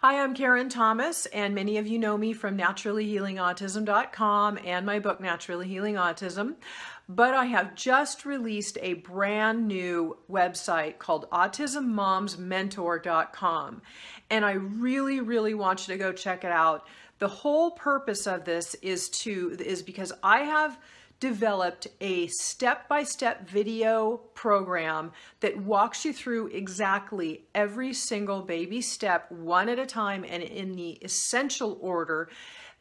Hi, I'm Karen Thomas, and many of you know me from naturallyhealingautism.com and my book, Naturally Healing Autism. But I have just released a brand new website called AutismMomsMentor.com. And I really want you to go check it out. The whole purpose of this is because I have developed a step-by-step video program that walks you through exactly every single baby step, one at a time and in the essential order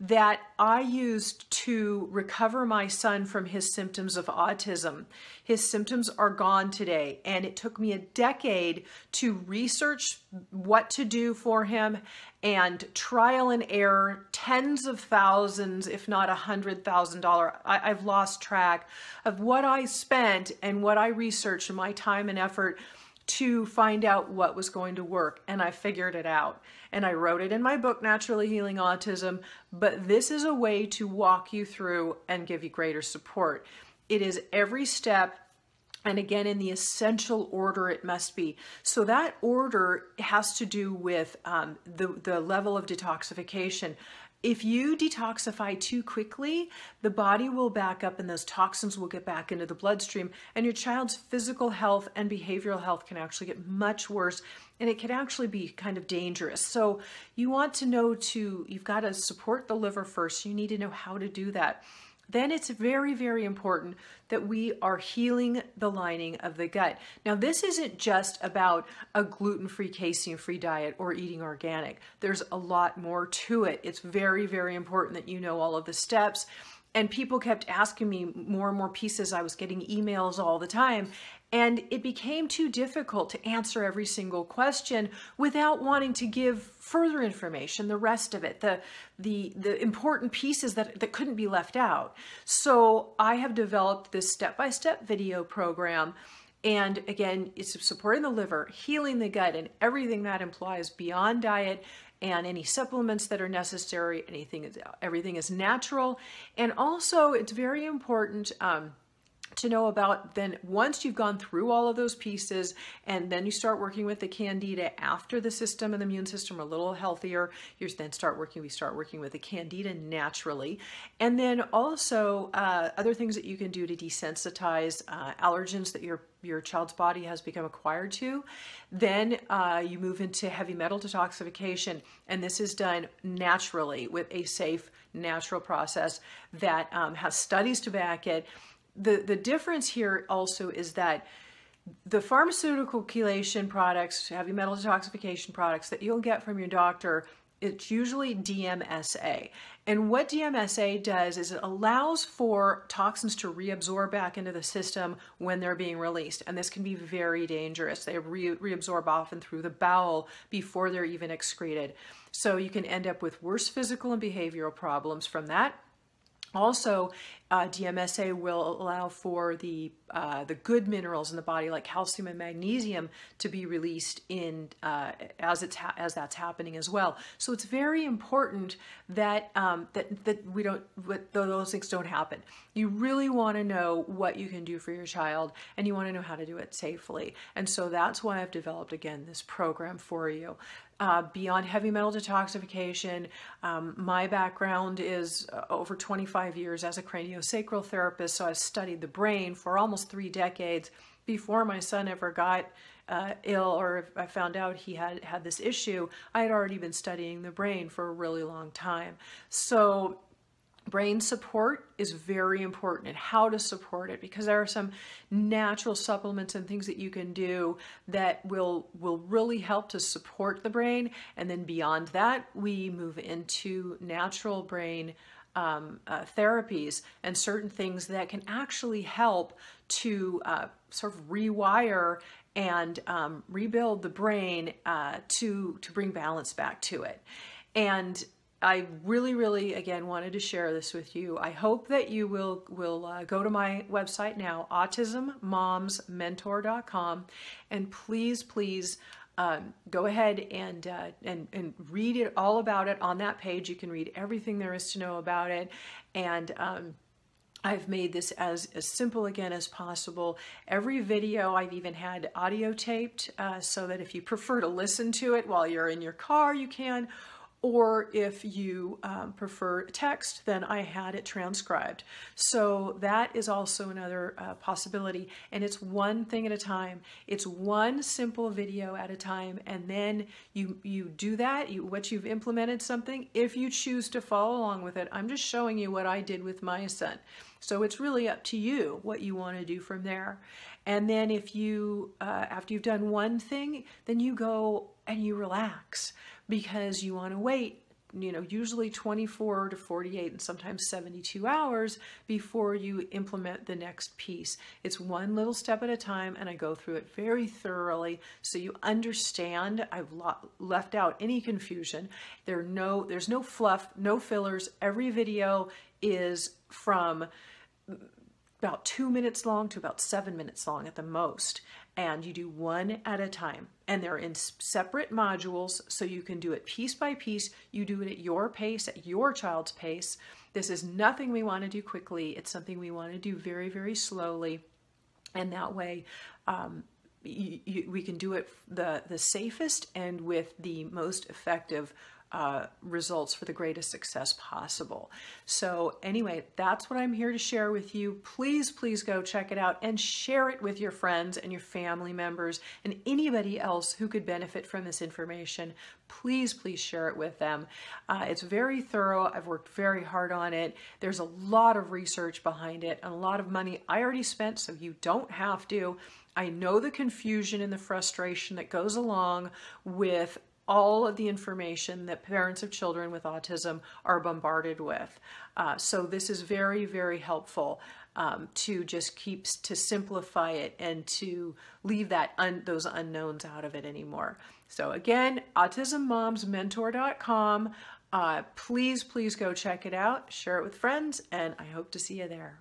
that I used to recover my son from his symptoms of autism. His symptoms are gone today, and it took me a decade to research what to do for him and trial and error, tens of thousands, if not $100,000. I've lost track of what I spent and what I researched and my time and effort to find out what was going to work, and I figured it out. And I wrote it in my book, Naturally Healing Autism, but this is a way to walk you through and give you greater support. It is every step, and again, in the essential order it must be. So that order has to do with the level of detoxification. If you detoxify too quickly, the body will back up and those toxins will get back into the bloodstream, and your child's physical health and behavioral health can actually get much worse, and it can actually be kind of dangerous. So you want to know you've got to support the liver first. You need to know how to do that. Then it's very important that we are healing the lining of the gut. Now, this isn't just about a gluten-free, casein-free diet or eating organic. There's a lot more to it. It's very important that you know all of the steps. And people kept asking me more and more pieces. I was getting emails all the time. And it became too difficult to answer every single question without wanting to give further information, the rest of it, the important pieces that couldn't be left out. So I have developed this step-by-step video program. And again, it's supporting the liver, healing the gut, and everything that implies beyond diet and any supplements that are necessary. Everything is natural. And also, it's very important to know about then once you've gone through all of those pieces and then you start working with the candida after the system and the immune system are a little healthier, we start working with the candida naturally. And then also other things that you can do to desensitize allergens that your child's body has become acquired to. Then you move into heavy metal detoxification, and this is done naturally with a safe, natural process that has studies to back it. The difference here also is that the pharmaceutical chelation products, heavy metal detoxification products that you'll get from your doctor, it's usually DMSA. And what DMSA does is it allows for toxins to reabsorb back into the system when they're being released. And this can be very dangerous. They reabsorb often through the bowel before they're even excreted. So you can end up with worse physical and behavioral problems from that. Also, DMSA will allow for the good minerals in the body, like calcium and magnesium, to be released in as that's happening as well. So it's very important that those things don't happen. You really want to know what you can do for your child, and you want to know how to do it safely. And so that's why I've developed, again, this program for you. Beyond heavy metal detoxification, my background is over 25 years as a craniosacral therapist, so I've studied the brain for almost 3 decades before my son ever got ill, or I found out he had this issue. I had already been studying the brain for a really long time. So brain support is very important, and how to support it, because there are some natural supplements and things that you can do that will really help to support the brain. And then beyond that, we move into natural brain therapies and certain things that can actually help to sort of rewire and rebuild the brain to bring balance back to it. And I really, again, wanted to share this with you. I hope that you will go to my website now, AutismMomsMentor.com, and please go ahead and read it all about it on that page. You can read everything there is to know about it, and I've made this as simple again as possible. Every video I've even had audio taped so that if you prefer to listen to it while you're in your car, you can. Or if you prefer text, then I had it transcribed. So that is also another possibility. And it's one thing at a time. It's one simple video at a time. And then you do that, once you've implemented something, if you choose to follow along with it, I'm just showing you what I did with my son. So it's really up to you what you want to do from there. And then if you, after you've done one thing, then you go and you relax, because you want to wait, usually 24 to 48 and sometimes 72 hours before you implement the next piece. It's one little step at a time, and I go through it very thoroughly so you understand. I've left out any confusion. There's no fluff, no fillers. Every video is from about 2 minutes long to about 7 minutes long at the most. And you do one at a time. And they're in separate modules, so you can do it piece by piece. You do it at your pace, at your child's pace. This is nothing we want to do quickly. It's something we want to do very, very slowly. And that way, we can do it the safest and with the most effective results for the greatest success possible. So anyway, that's what I'm here to share with you. Please, please go check it out and share it with your friends and your family members and anybody else who could benefit from this information. Please, please share it with them. It's very thorough. I've worked very hard on it. There's a lot of research behind it and a lot of money I already spent, so you don't have to. I know the confusion and the frustration that goes along with all of the information that parents of children with autism are bombarded with. So this is very, very helpful to just to simplify it and to leave those unknowns out of it anymore. So again, AutismMomsMentor.com. Please, please go check it out, share it with friends, and I hope to see you there.